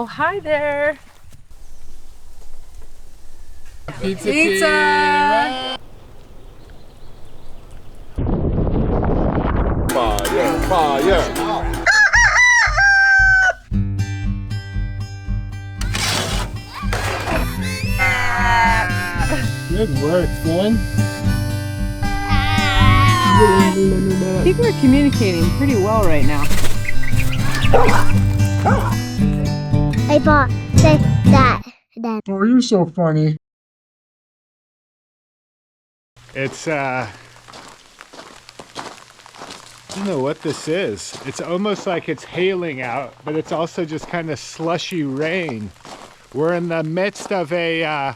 Oh, hi there. Pizza! Fire! Fire! Good work, son. I think we're communicating pretty well right now. I bought that. Oh, you're so funny. It's I don't know what this is. It's almost like it's hailing out, but it's also just kind of slushy rain. We're in the midst of a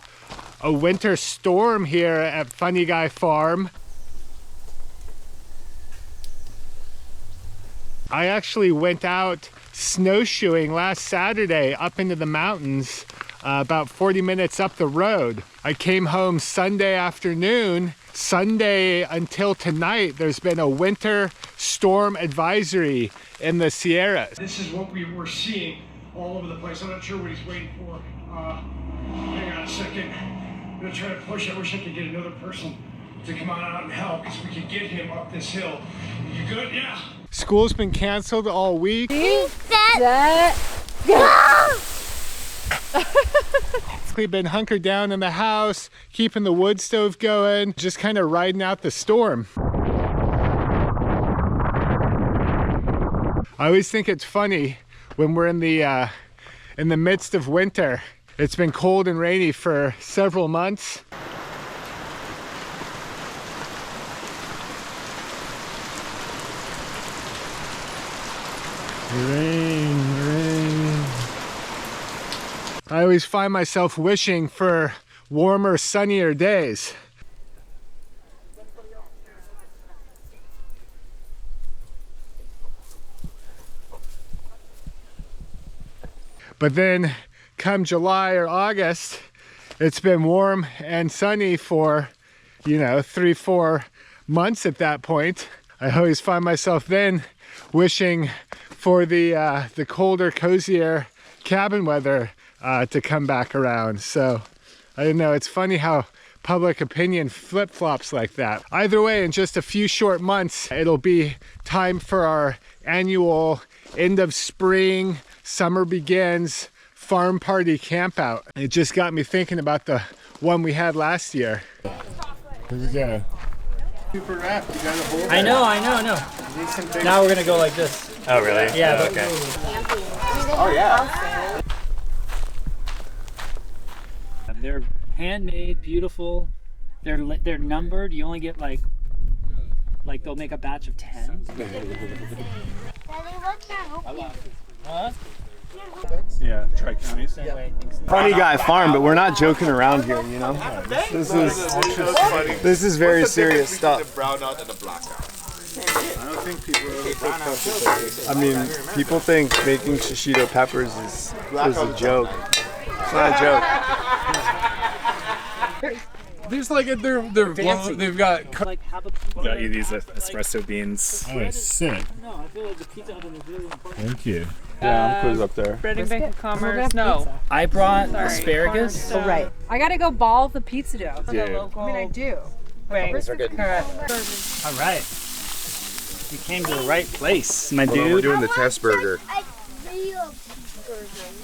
winter storm here at Funny Guy Farm. I actually went out snowshoeing last Saturday up into the mountains, about 40 minutes up the road. I came home Sunday afternoon. Sunday until tonight, there's been a winter storm advisory in the Sierras. This is what we were seeing all over the place. I'm not sure what he's waiting for. Hang on a second. I'm gonna try to push. I wish I could get another person to come on out and help because we could get him up this hill. You good? Yeah. School's been canceled all week. We've been hunkered down in the house, keeping the wood stove going, just kind of riding out the storm. I always think it's funny when we're in the midst of winter. It's been cold and rainy for several months. Rain. I always find myself wishing for warmer, sunnier days. But then come July or August, it's been warm and sunny for, 3-4 months at that point. I always find myself then wishing for the colder, cozier cabin weather to come back around. So I don't know, it's funny how public opinion flip-flops like that. Either way, in just a few short months, it'll be time for our annual end of spring, summer begins, farm party campout. It just got me thinking about the one we had last year. Here we go. Super wrap, you gotta hold it. I know. Now we're gonna go like this. Oh, really? Yeah. Oh, okay. Oh, yeah. They're handmade, beautiful. They're numbered. You only get like they'll make a batch of 10. Yeah, Tri-County. Funny Guy Farm, but we're not joking around here, you know? This is very serious stuff. I don't think people I mean, people think making shishito peppers is a joke. It's not a joke. There's like they've got. Like have a Got you these espresso beans. Oh, sick. No, I feel like the pizza oven is really important. Thank you. Yeah, I'm up there. Bread and bacon commerce. No. I brought asparagus. Oh, right. I gotta go ball the pizza dough. Yeah. I mean, I do. Wait. These are good. Correct. All right. You came to the right place, my Hold on, dude. we're doing the test burger.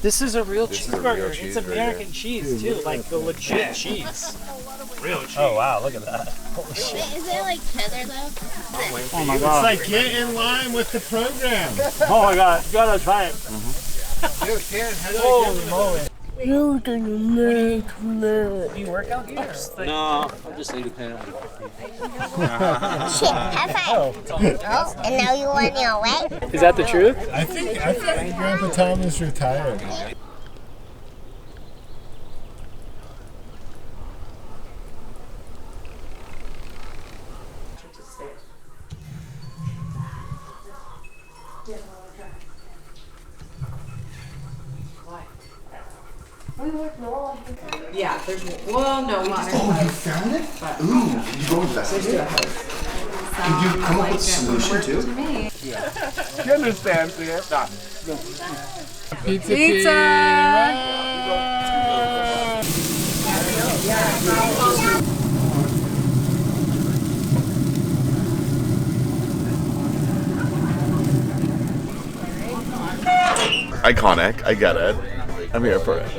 This is a real This is a cheeseburger. real It's cheese right American here. cheese too, like the legit cheese. Real cheese. Oh wow, look at that. Holy shit. Is it like cheddar though? Oh my god. It's like get in line with the program. Oh my god, you gotta try it. Dude, Karen, how do Holy moly. You're gonna make Do you work out here? No, I'm just eating pan. shit. High five. Oh, and now you on your way? Is that the truth? I think Grandpa Tom is retired. Yeah, there's well, no water. Oh, you found it? Ooh, can you go investigate? Did you come up with a solution too? You understand, yeah? Nah. Iconic, I get it. I'm here for it.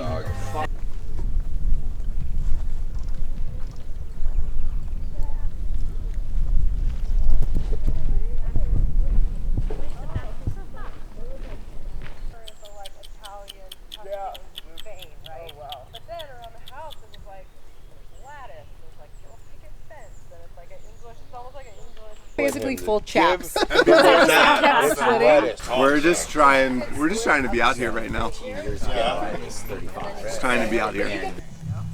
Basically full chaps. We're just trying to be out here right now. Just trying to be out here.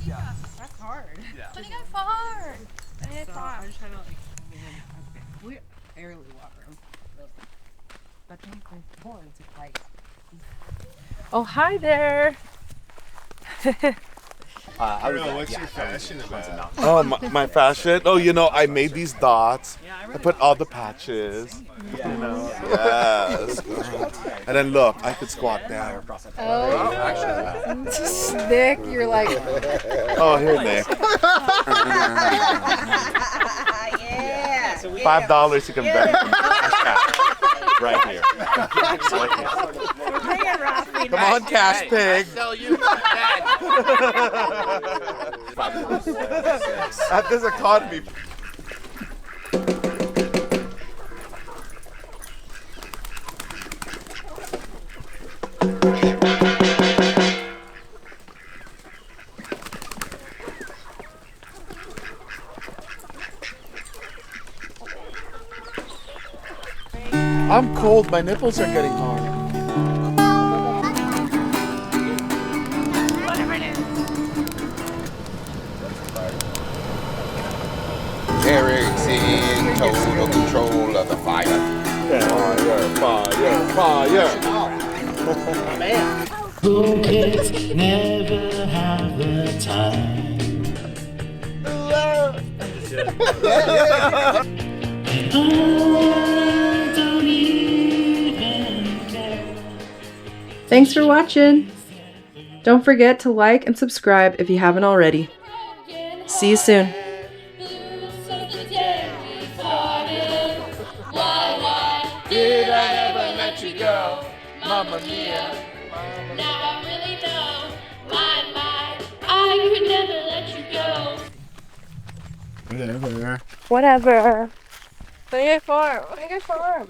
That's hard. But it got far. It's hard. We barely walk around. But then to fight. Oh, hi there. What's your fashion about? Oh, my fashion? Oh, you know, I made these dots. I put all the patches. You know, yes. And then look, I could squat there. Oh, Nick, you're like. Oh, here, Nick. Yeah. $5 you can bet. Right here. Come on, Cash Pig. At this economy. I'm cold, my nipples are getting hard. Eric's in total control of the fire. Fire. Cool kids never have the time. And I don't even care. Thanks for watching. Don't forget to like and subscribe if you haven't already. See you soon. Did I ever let you go, Mamma Mia? Now I really know, my, I could never let you go. Whatever. Whatever. What do you get for? What do you get for?